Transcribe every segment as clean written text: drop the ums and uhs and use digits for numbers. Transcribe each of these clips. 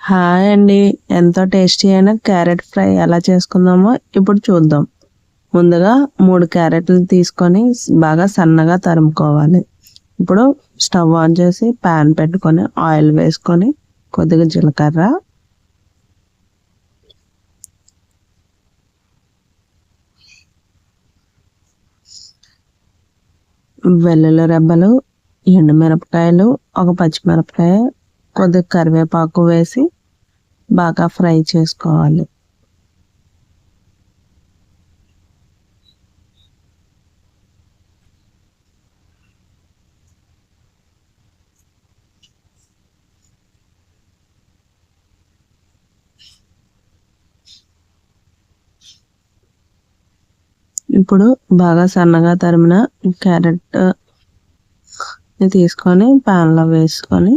Hi అండి. ఎంతో tasty అయిన క్యారెట్ ఫ్రై ఎలా చేసుకుందామో ఇప్పుడు చూద్దాం. ముందుగా 3 క్యారెట్లు తీసుకొని బాగా సన్నగా తరుముకోవాలి. ఇప్పుడు స్టవ్ ఆన్ చేసి ప్యాన్ పెట్టుకొని ఆయిల్ వేసుకొని కొద్దిగా జీలకర్ర, వెల్లుల్లి రెబ్బలు, ఎండుమిరపకాయలు, ఒక పచ్చిమిరపకాయ, కొద్దిగా కరివేపాకు వేసి బాగా ఫ్రై చేసుకోవాలి. ఇప్పుడు బాగా సన్నగా తరిమిన క్యారెట్ తీసుకొని ప్యాన్లో వేసుకొని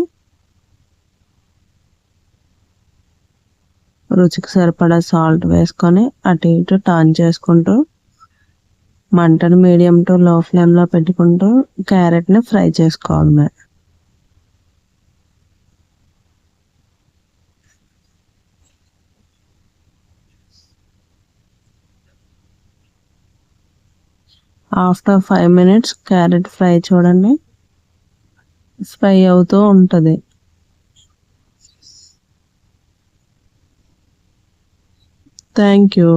రుచికి సరిపడా సాల్ట్ వేసుకొని అటు ఇటు టర్న్ చేసుకుంటూ మంటను మీడియం టు లో ఫ్లేమ్లో పెట్టుకుంటూ క్యారెట్ని ఫ్రై చేసుకోవడమే. ఆఫ్టర్ 5 minutes క్యారెట్ ఫ్రై చూడండి ఫ్రై అవుతూ ఉంటుంది. Thank you.